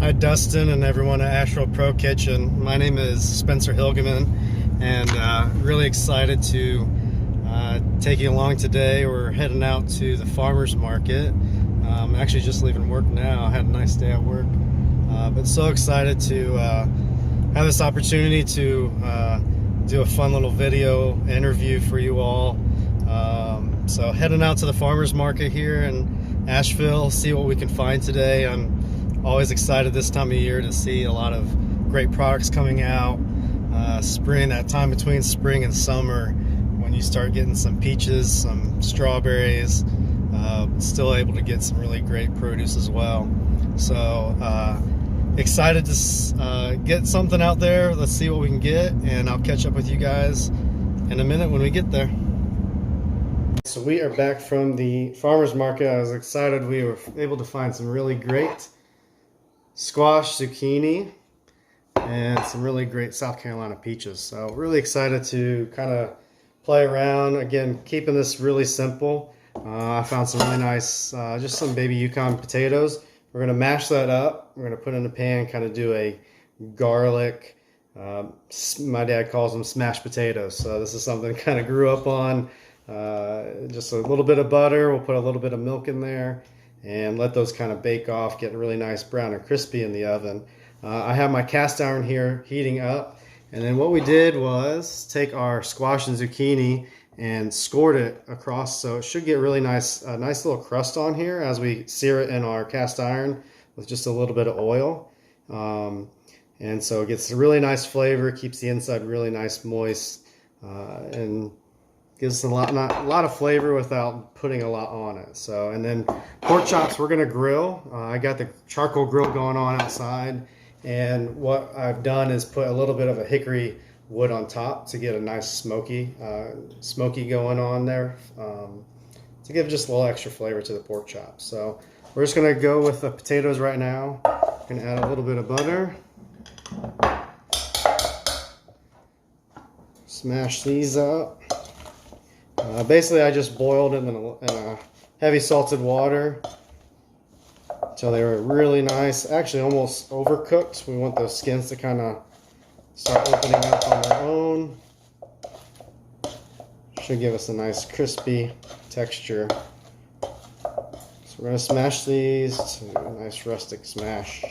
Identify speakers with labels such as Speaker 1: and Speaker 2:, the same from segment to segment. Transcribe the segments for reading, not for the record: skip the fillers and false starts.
Speaker 1: Hi Dustin and everyone at Asheville Pro Kitchen. My name is Spencer Hilgeman, and really excited to take you along today. We're heading out to the farmers market. Actually just leaving work now. I had a nice day at work, but so excited to have this opportunity to do a fun little video interview for you all. So heading out to the farmers market here in Asheville, see what we can find today. I'm always excited this time of year to see a lot of great products coming out. Spring, that time between spring and summer, when you start getting some peaches, some strawberries, still able to get some really great produce as well. So excited to get something out there. Let's see what we can get, and I'll catch up with you guys in a minute when we get there. So we are back from the farmers market. I was excited we were able to find some really great squash, zucchini, and some really great South Carolina peaches. So really excited to kind of play around. Again, keeping this really simple. I found some really nice, just some baby Yukon potatoes. We're going to mash that up. We're going to put in a pan, kind of do a garlic, my dad calls them smashed potatoes. So this is something I kind of grew up on. Just a little bit of butter. We'll put a little bit of milk in there and let those kind of bake off, getting really nice brown and crispy in the oven. I have my cast iron here heating up, and then what we did was take our squash and zucchini and scored it across, so it should get really nice, a nice little crust on here as we sear it in our cast iron with just a little bit of oil. And so it gets a really nice flavor, keeps the inside really nice, moist, and gives a lot of flavor without putting a lot on it. So, and then pork chops we're gonna grill. I got the charcoal grill going on outside, and what I've done is put a little bit of a hickory wood on top to get a nice smoky going on there, to give just a little extra flavor to the pork chops. So we're just gonna go with the potatoes right now. Gonna add a little bit of butter. Smash these up. Basically, I just boiled them in a heavy salted water until they were really nice. Actually, almost overcooked. We want those skins to kind of start opening up on their own. Should give us a nice crispy texture. So we're going to smash these to a nice rustic smash.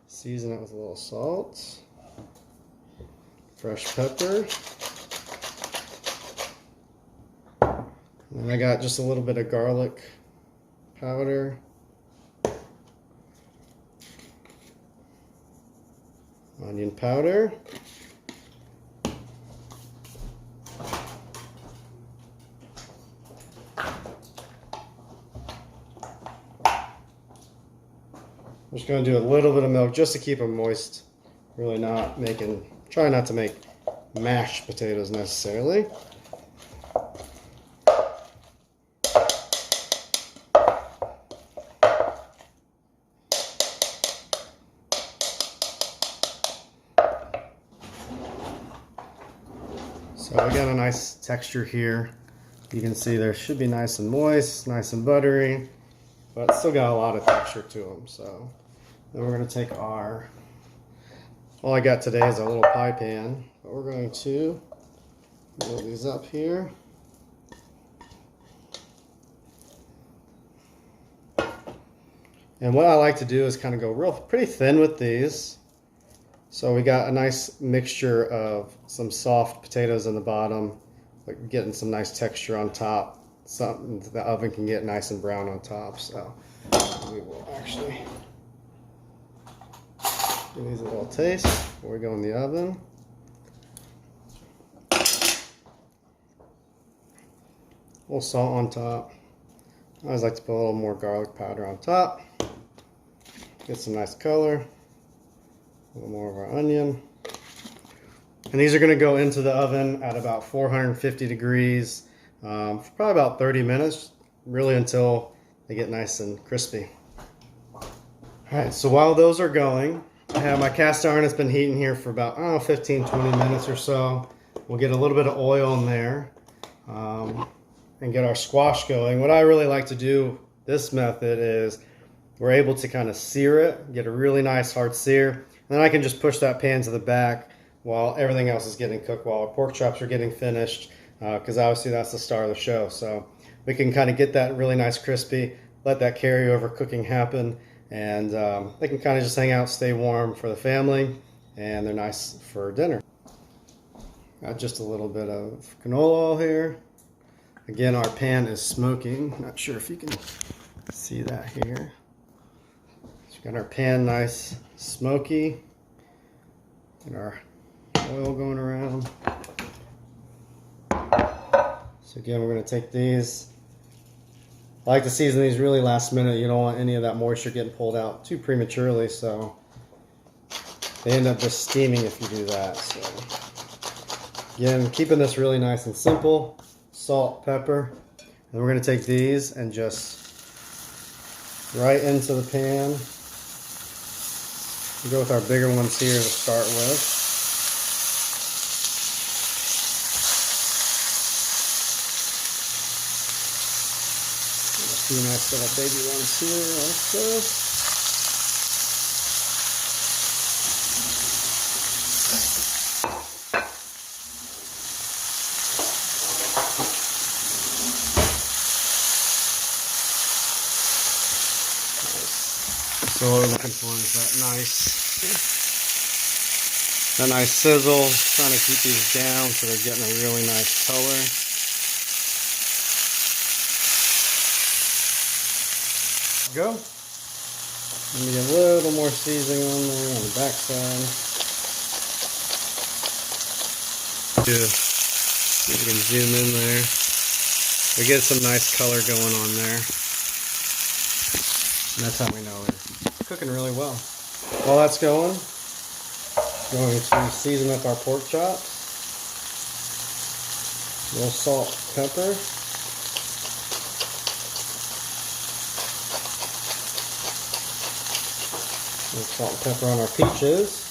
Speaker 1: Season it with a little salt, fresh pepper. And I got just a little bit of garlic powder. Onion powder. I'm just going to do a little bit of milk just to keep them moist. Really try not to make mashed potatoes necessarily. So I got a nice texture here. You can see there should be nice and moist, nice and buttery, but still got a lot of texture to them. So then we're going to take all I got today is a little pie pan, but we're going to build these up here. And what I like to do is kind of go pretty thin with these. So we got a nice mixture of some soft potatoes in the bottom, but getting some nice texture on top. Something the oven can get nice and brown on top. So we will actually give these a little taste before we go in the oven. A little salt on top. I always like to put a little more garlic powder on top. Get some nice color. A little more of our onion. And these are going to go into the oven at about 450 degrees for probably about 30 minutes, really until they get nice and crispy. Alright, so while those are going, I have my cast iron that's been heating here for about 15-20 minutes or so. We'll get a little bit of oil in there and get our squash going. What I really like to do this method is we're able to kind of sear it, get a really nice hard sear. And then I can just push that pan to the back while everything else is getting cooked, while our pork chops are getting finished, because obviously that's the star of the show. So we can kind of get that really nice crispy, let that carryover cooking happen, and they can kind of just hang out, stay warm for the family, and they're nice for dinner. Got just a little bit of canola oil here. Again, our pan is smoking. Not sure if you can see that here. So we got our pan nice smoky, and our oil going around. So again, we're going to take these. I like to season these really last minute. You don't want any of that moisture getting pulled out too prematurely, so they end up just steaming if you do that. So again, keeping this really nice and simple. Salt, pepper, and we're going to take these and just right into the pan. We'll go with our bigger ones here to start with. A few nice little baby ones here also. So what we're looking for is that nice sizzle. Trying to keep these down so they're getting a really nice color. Go. Let me get a little more seasoning on there on the back side. See if we can zoom in there. We get some nice color going on there. And that's how we know we're cooking really well. While that's going to season up our pork chops. A little salt, pepper. A little salt and pepper on our peaches.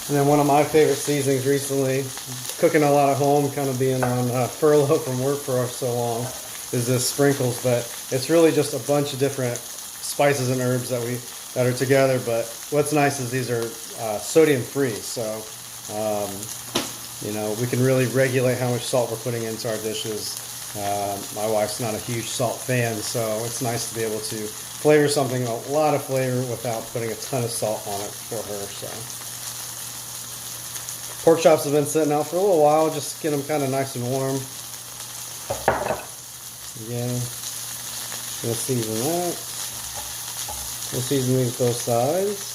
Speaker 1: And then one of my favorite seasonings recently, cooking a lot at home, kind of being on furlough from work for so long, is this sprinkles, but it's really just a bunch of different spices and herbs that are together. But what's nice is these are sodium free, so you know, we can really regulate how much salt we're putting into our dishes. My wife's not a huge salt fan, so it's nice to be able to flavor something, a lot of flavor, without putting a ton of salt on it for her. So pork chops have been sitting out for a little while, just get them kind of nice and warm. Again, we'll season that. We'll season these both sides.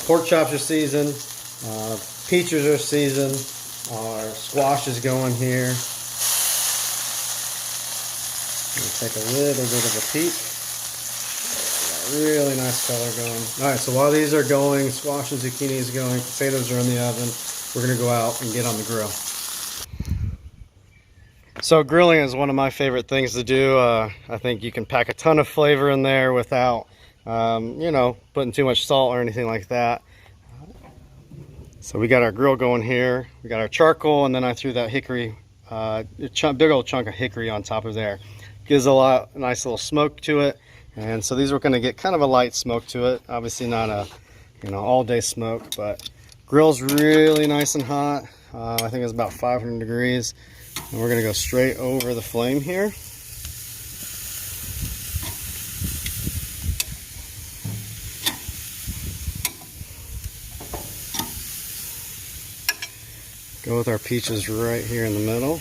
Speaker 1: Pork chops are seasoned, peaches are seasoned, our squash is going here. Take a little bit of a peek. Got really nice color going. Alright, so while these are going, squash and zucchini is going, potatoes are in the oven, we're going to go out and get on the grill. So grilling is one of my favorite things to do. I think you can pack a ton of flavor in there without you know, putting too much salt or anything like that. So we got our grill going here. We got our charcoal, and then I threw that hickory, big old chunk of hickory on top of there. Gives a nice little smoke to it. And so these are going to get kind of a light smoke to it. Obviously not a, you know, all day smoke, but grill's really nice and hot. I think it's about 500 degrees. And we're going to go straight over the flame here. Go with our peaches right here in the middle.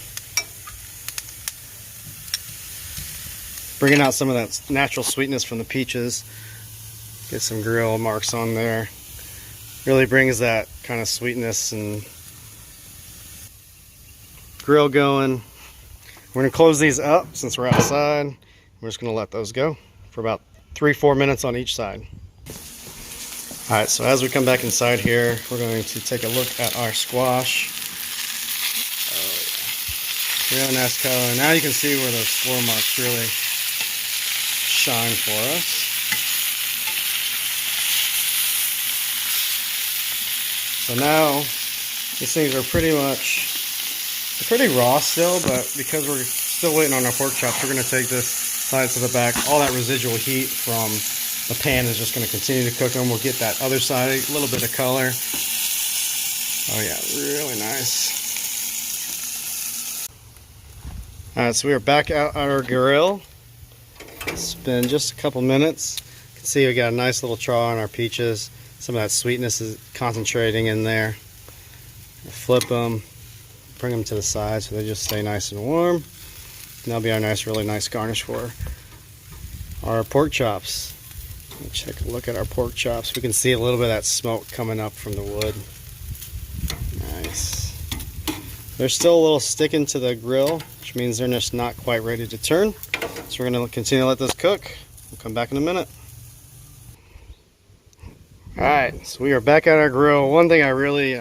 Speaker 1: Bringing out some of that natural sweetness from the peaches. Get some grill marks on there. Really brings that kind of sweetness and grill going. We're going to close these up since we're outside. We're just going to let those go for about 3-4 minutes on each side. Alright, so as we come back inside here, we're going to take a look at our squash. Really nice color. Now you can see where those floor marks really shine for us. So now these things are pretty raw still, but because we're still waiting on our pork chops, we're going to take this side to the back. All that residual heat from the pan is just going to continue to cook them. We'll get that other side, a little bit of color. Oh yeah, really nice. Alright, so we are back out on our grill. It's been just a couple minutes. You can see we got a nice little char on our peaches. Some of that sweetness is concentrating in there. Flip them, bring them to the side so they just stay nice and warm. And that'll be our really nice garnish for our pork chops. Let's take a look at our pork chops. We can see a little bit of that smoke coming up from the wood. Nice. They're still a little sticking to the grill, which means they're just not quite ready to turn. So we're going to continue to let this cook. We'll come back in a minute. Alright, so we are back at our grill. One thing I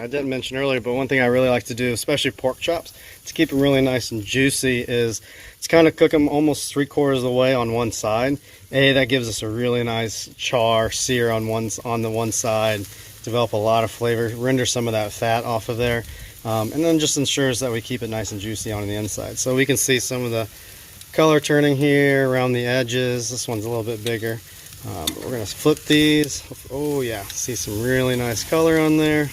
Speaker 1: didn't mention earlier, but one thing I really like to do, especially pork chops, to keep them really nice and juicy is to kind of cook them almost 3/4 of the way on one side. That gives us a really nice char, sear on the one side, develop a lot of flavor, render some of that fat off of there, and then just ensures that we keep it nice and juicy on the inside. So we can see some of the color turning here around the edges. This one's a little bit bigger. But we're going to flip these. Oh yeah, see some really nice color on there.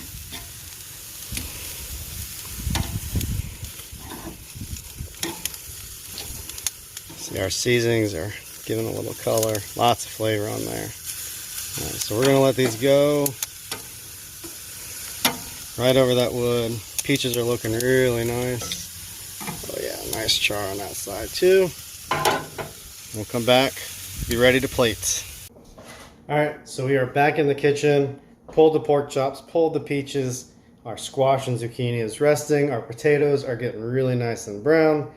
Speaker 1: See, our seasonings are giving a little color. Lots of flavor on there. Alright, so we're going to let these go right over that wood. Peaches are looking really nice. Oh yeah, nice char on that side too. We'll come back, be ready to plate. Alright, so we are back in the kitchen. Pulled the pork chops, pulled the peaches. Our squash and zucchini is resting. Our potatoes are getting really nice and brown.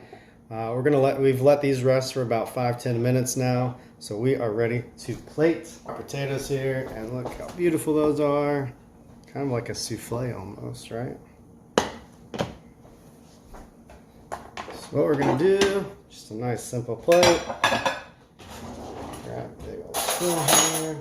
Speaker 1: We've let these rest for about 5-10 minutes now. So we are ready to plate our potatoes here, and look how beautiful those are. Kind of like a souffle almost, right? So what we're gonna do, just a nice simple plate. Grab a big old spoon here.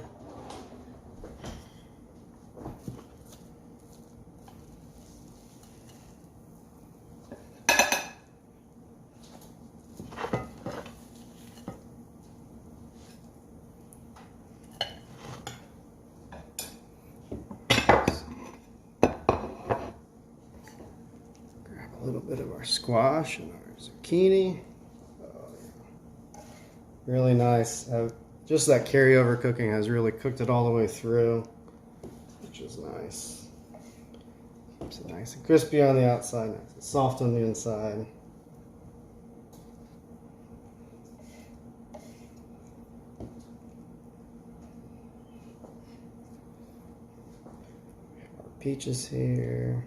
Speaker 1: Grab a little bit of our squash and our zucchini. Oh, yeah. Really nice. Just that carryover cooking has really cooked it all the way through, which is nice. Keeps it nice and crispy on the outside, nice and soft on the inside. Our peaches here.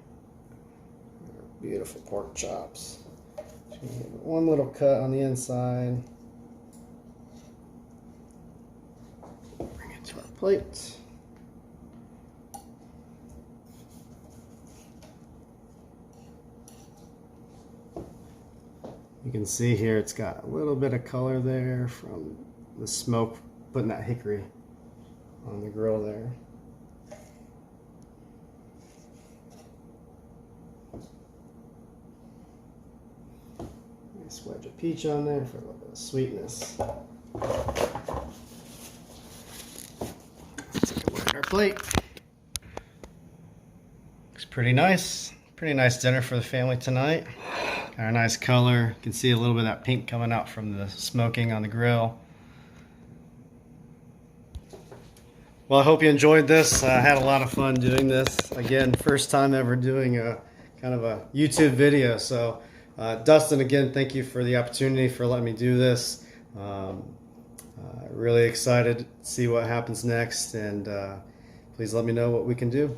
Speaker 1: Our beautiful pork chops. One little cut on the inside. Bring it to our plate. You can see here it's got a little bit of color there from the smoke putting that hickory on the grill there. Nice wedge of peach on there for a little bit of sweetness. Let's take a look at our plate. Looks pretty nice. Pretty nice dinner for the family tonight. Got a nice color. You can see a little bit of that pink coming out from the smoking on the grill. Well, I hope you enjoyed this. I had a lot of fun doing this. Again, first time ever doing a kind of a YouTube video. So Dustin, again, thank you for the opportunity for letting me do this. Really excited to see what happens next, and please let me know what we can do.